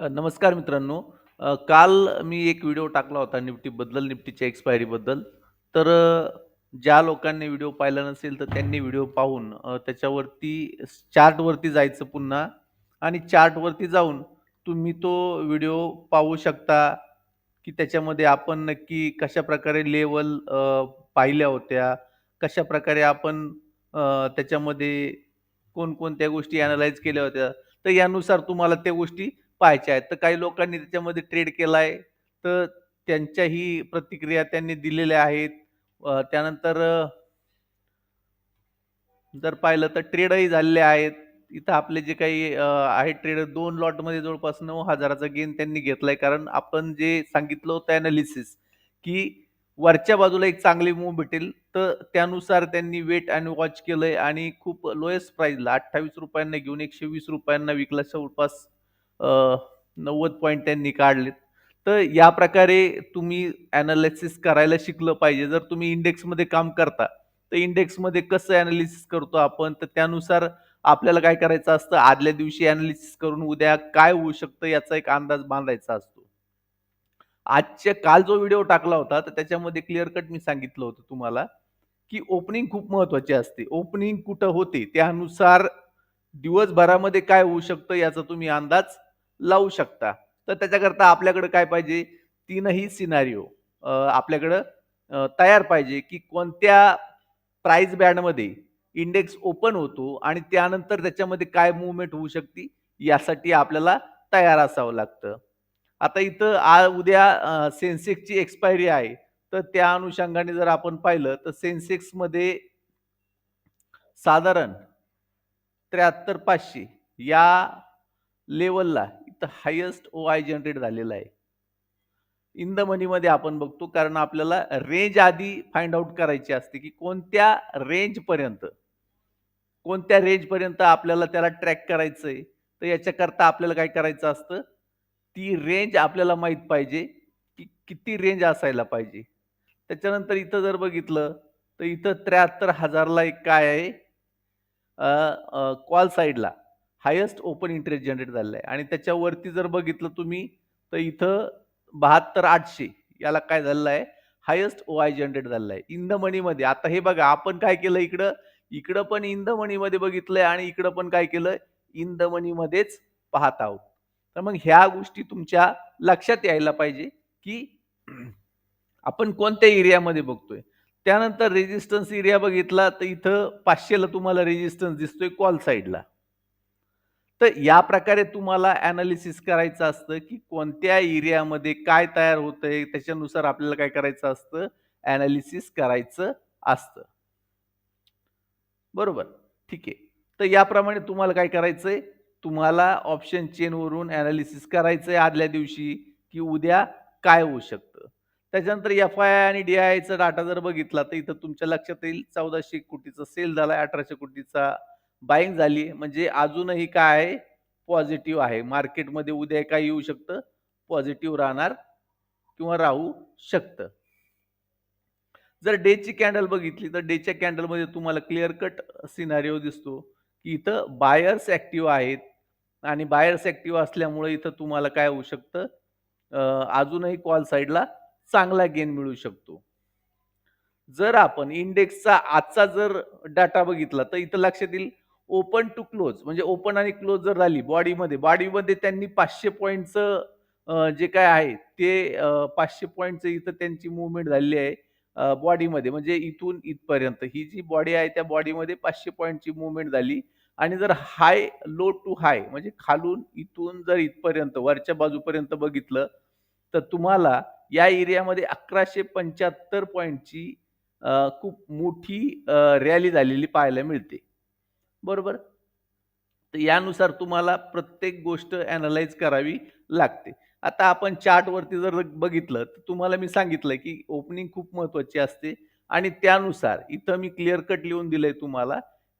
नमस्कार मित्रांनो. काल मी एक व्हिडिओ टाकला होता निफ्टीबद्दल, निफ्टीच्या एक्सपायरीबद्दल. तर ज्या लोकांनी व्हिडिओ पाहिला नसेल, तर त्यांनी व्हिडिओ पाहून त्याच्यावरती चार्टवरती जायचं पुन्हा आणि चार्टवरती जाऊन तुम्ही तो व्हिडिओ पाहू शकता, की त्याच्यामध्ये आपण नक्की कशाप्रकारे लेव्हल पाहिल्या होत्या, कशाप्रकारे आपण त्याच्यामध्ये कोणकोणत्या गोष्टी अॅनलाईज केल्या होत्या. तर यानुसार तुम्हाला त्या गोष्टी पाहायच्या आहेत. तर काही लोकांनी त्याच्यामध्ये ट्रेड केलाय, तर त्यांच्याही प्रतिक्रिया त्यांनी दिलेल्या आहेत. त्यानंतर जर पाहिलं तर ट्रेडही झालेले आहेत. इथं आपले जे काही आहेत ट्रेडर 2 लॉटमध्ये जवळपास 9,000 चा गेन त्यांनी घेतलाय. कारण आपण जे सांगितलं होतं एनालिसिस, की वरच्या बाजूला एक चांगली मूव्ह भेटेल, तर त्यानुसार त्यांनी वेट आणि वॉच केलंय आणि खूप लोएस्ट प्राईसला ₹28 ना घेऊन ₹120 ना विकला. जवळपास अ, 90 पॉइंट त्यांनी काढलेत. तर या प्रकारे तुम्ही एनालिसिस करायला शिकलं पाहिजे. जर तुम्ही इंडेक्समध्ये काम करता, तर इंडेक्समध्ये कसं एनालिसिस करतो आपण, तर त्यानुसार आपल्याला काय करायचं असतं, आदल्या दिवशी एनालिसिस करून उद्या काय होऊ शकतं याचा एक अंदाज बांधायचा असतो. काल जो व्हिडिओ टाकला होता, तर त्याच्यामध्ये क्लिअर कट मी सांगितलं होतं तुम्हाला, की ओपनिंग खूप महत्त्वाची असते. ओपनिंग कुठं होते, त्यानुसार दिवसभरामध्ये काय होऊ शकतं याचा तुम्ही अंदाज लावू शकता. तर त्याच्याकरता आपल्याकडे काय पाहिजे, तीनही सिनारिओ आपल्याकडं तयार पाहिजे, की कोणत्या प्राइस बँडमध्ये इंडेक्स ओपन होतो आणि त्यानंतर त्याच्यामध्ये काय मूव्हमेंट होऊ शकते, यासाठी आपल्याला तयार असावं लागतं. आता इथं उद्या सेन्सेक्सची एक्सपायरी आहे. तर त्या अनुषंगाने जर आपण पाहिलं, तर सेन्सेक्समध्ये साधारण 73,500 या लेव्हलला इथं हायेस्ट ओआय जनरेट झालेला आहे. इन द मनीमध्ये आपण बघतो कारण आपल्याला रेंज आधी फाइंड आउट करायची असते, की कोणत्या रेंजपर्यंत आपल्याला त्याला ट्रॅक करायचंय. तर याच्याकरता आपल्याला काय करायचं असतं, ती रेंज आपल्याला माहीत पाहिजे, की किती रेंज असायला पाहिजे. त्याच्यानंतर इथं जर बघितलं, तर इथं 73,000 ला एक काय आहे कॉल साइडला हायेस्ट ओपन इंटरेस्ट जनरेट झालेला आहे आणि त्याच्यावरती जर बघितलं तुम्ही, तर इथं 72,800 याला काय झालेलं आहे, हायेस्ट ओआय जनरेट झालेला आहे. इन द मनीमध्ये आता हे बघा आपण काय केलं इकडं, इकडं पण इन द मनीमध्ये बघितलंय आणि इकडं पण काय केलं, इन द मनीमध्येच पाहत आहोत. तर मग ह्या गोष्टी तुमच्या लक्षात यायला पाहिजे, की आपण कोणत्या एरियामध्ये बघतोय. त्यानंतर रेझिस्टन्स एरिया बघितला तर इथं 500 ला तुम्हाला रेझिस्टन्स दिसतोय कॉल साइडला. तर या प्रकारे तुम्हाला एनालिसिस करायचं असतं, की कोणत्या एरियामध्ये काय तयार होतंय, त्याच्यानुसार आपल्याला काय करायचं असतं, एनालिसिस करायचं असतं. बरोबर? ठीक आहे. तर याप्रमाणे तुम्हाला काय करायचंय, तुम्हाला ऑप्शन चेनवरून एनालिसिस करायचंय आदल्या दिवशी, की उद्या काय होऊ शकतं. त्याच्यानंतर एफ-आय-आय आणि डी-आय-आयचा डाटा जर बघितला, तर इथं तुमच्या लक्षात येईल 1400 कोटीचा सेल झालाय, 1800 कोटीचा बायिंग झाली. म्हणजे अजूनही काय आहे, पॉझिटिव्ह आहे. मार्केटमध्ये उद्या काय येऊ शकतं, पॉझिटिव्ह राहणार किंवा राहू शकतं. जर डेची कॅन्डल बघितली, तर डेच्या कॅन्डलमध्ये तुम्हाला क्लिअर कट सिनारिओ दिसतो, की इथं बायर्स ॲक्टिव्ह आहेत आणि बायर्स ॲक्टिव्ह असल्यामुळे इथं तुम्हाला काय होऊ शकतं, अजूनही कॉल साइडला चांगला गेन मिळू शकतो. जर आपण इंडेक्सचा आजचा जर डाटा बघितला, तर इथं लक्षात येईल ओपन टू क्लोज म्हणजे ओपन आणि क्लोज जर झाली बॉडीमध्ये त्यांनी 500 पॉइंटचं जे काय आहे ते 500 पॉइंटचं इथं त्यांची मूव्हमेंट झालेली आहे बॉडीमध्ये म्हणजे इथून इथपर्यंत. ही जी बॉडी आहे त्या बॉडीमध्ये 500 पॉइंटची मूव्हमेंट झाली आणि जर लो टू हाय म्हणजे खालून इथून जर इथपर्यंत वरच्या बाजूपर्यंत बघितलं, तर तुम्हाला या एरियामध्ये 1175 पॉइंटची खूप मोठी रॅली झालेली पाहायला मिळते. बरोबर? तर यानुसार तुम्हाला प्रत्येक गोष्ट ॲनलाईज करावी लागते. आता आपण चार्टवरती जर बघितलं, तर तुम्हाला मी सांगितलंय, की ओपनिंग खूप महत्त्वाची असते आणि त्यानुसार इथं मी क्लिअर कट लिहून दिलंय तुम्हाला,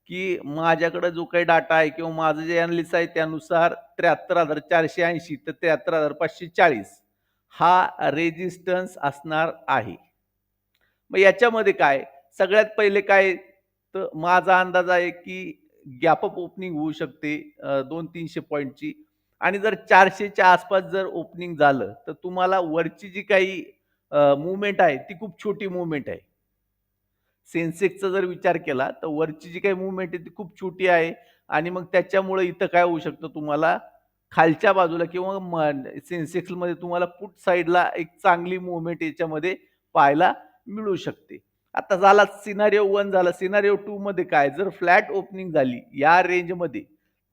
की माझ्याकडे जो काही डाटा आहे किंवा माझं जे ॲनालिसिस आहे त्यानुसार 73,480 तर 73,540 हा रेझिस्टन्स असणार आहे. मग याच्यामध्ये काय, सगळ्यात पहिले काय, तर माझा अंदाज आहे, की गॅप अप ओपनिंग होऊ शकते 200-300 पॉइंटची आणि जर 400च्या आसपास जर ओपनिंग झालं, तर तुम्हाला वरची जी काही मूव्हमेंट आहे, ती खूप छोटी मूव्हमेंट आहे. सेन्सेक्सचा जर विचार केला, तर वरची जी काही मूव्हमेंट आहे ती खूप छोटी आहे आणि मग त्याच्यामुळे इथं काय होऊ शकतं तुम्हाला खालच्या बाजूला किंवा सेन्सेक्समध्ये तुम्हाला पुट साइडला एक चांगली मूव्हमेंट याच्यामध्ये पाहायला मिळू शकते. आता झाला सिनारिओ 1 झाला. सिनारिओ 2 मध्ये काय जर फ्लॅट ओपनिंग झाली या रेंजमध्ये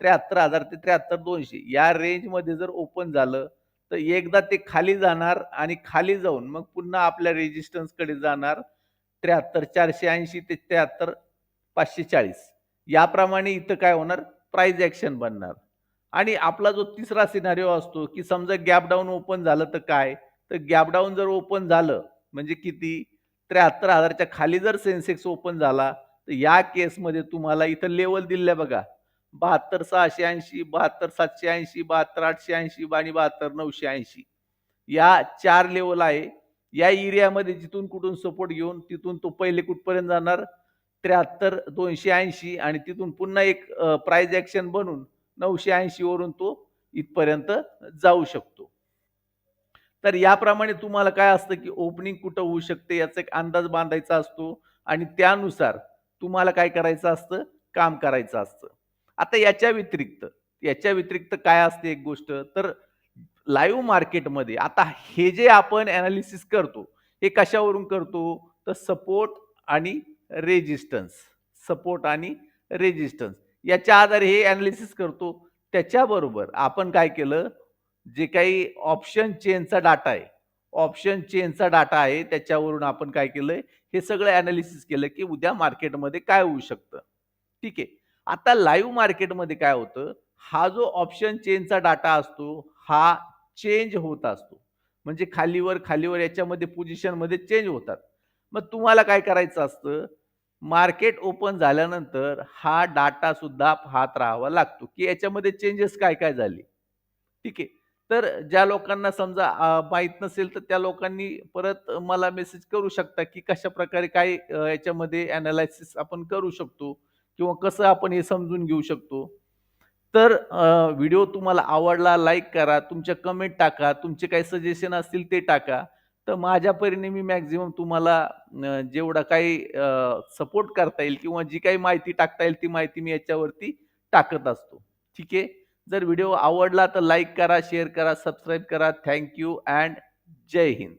73,000 ते 73,200 या रेंजमध्ये जर ओपन झालं, तर एकदा ते खाली जाणार आणि खाली जाऊन मग पुन्हा आपल्या रेझिस्टन्सकडे जाणार 73,480 ते 73,540 याप्रमाणे इथं काय होणार प्राइस ॲक्शन बनणार. आणि आपला जो तिसरा सिनारिओ असतो, की समजा गॅप डाउन ओपन झालं तर काय? तर गॅप डाउन जर ओपन झालं म्हणजे किती? 73,000 च्या खाली जर सेन्सेक्स ओपन झाला, तर या केसमध्ये तुम्हाला इथं लेव्हल दिल्या बघा. 72,680, 72,780, 72,880 आणि 72,980 या 4 लेव्हल आहे. या एरियामध्ये जिथून कुठून सपोर्ट घेऊन तिथून तो पहिले कुठपर्यंत जाणार 73,280 आणि तिथून पुन्हा एक प्राइस ॲक्शन बनून 980 वरून तो इथपर्यंत जाऊ शकतो. तर याप्रमाणे तुम्हाला काय असतं, की ओपनिंग कुठं होऊ शकते याचा एक अंदाज बांधायचा असतो आणि त्यानुसार तुम्हाला काय करायचं असतं, काम करायचं असतं. आता याच्या व्यतिरिक्त काय असते एक गोष्ट, तर लाईव्ह मार्केटमध्ये आता हे जे आपण एनालिसिस करतो, हे कशावरून करतो? तर आणि रेझिस्टन्स, सपोर्ट आणि रेझिस्टन्स याच्या आधारे हे एनालिसिस करतो. त्याच्याबरोबर आपण काय केलं, जे काही ऑप्शन चेनचा डाटा आहे, त्याच्यावरून आपण काय केलंय, हे सगळं एनालिसिस केलं, की उद्या मार्केटमध्ये काय होऊ शकतं. ठीक आहे. आता लाईव्ह मार्केटमध्ये काय होतं, हा जो ऑप्शन चेनचा डाटा असतो, हा चेंज होत असतो. म्हणजे खालीवर याच्यामध्ये पोझिशनमध्ये चेंज होतात. मग तुम्हाला काय करायचं असतं, मार्केट ओपन झाल्यानंतर हा डाटा सुद्धा पाहत राहावा लागतो, की याच्यामध्ये चेंजेस काय-काय झाले. ठीक आहे. तर ज्या लोकांना समजा माहीत नसेल, तर त्या लोकांनी परत मला मेसेज करू शकता, की कशाप्रकारे काय याच्यामध्ये एनालिसिस आपण करू शकतो किंवा कसं आपण हे समजून घेऊ शकतो. तर व्हिडिओ तुम्हाला आवडला, लाईक करा, तुमच्या कमेंट टाका, तुमचे काही सजेशन असतील ते टाका. तर माझ्या परीने मी मॅक्सिमम तुम्हाला जेवढा काही सपोर्ट करता येईल किंवा जी काही माहिती टाकता येईल, ती माहिती मी याच्यावरती टाकत असतो. ठीक आहे. जर व्हिडिओ आवडला तर लाईक करा, शेअर करा, सबस्क्राईब करा. थँक यू अँड जय हिंद.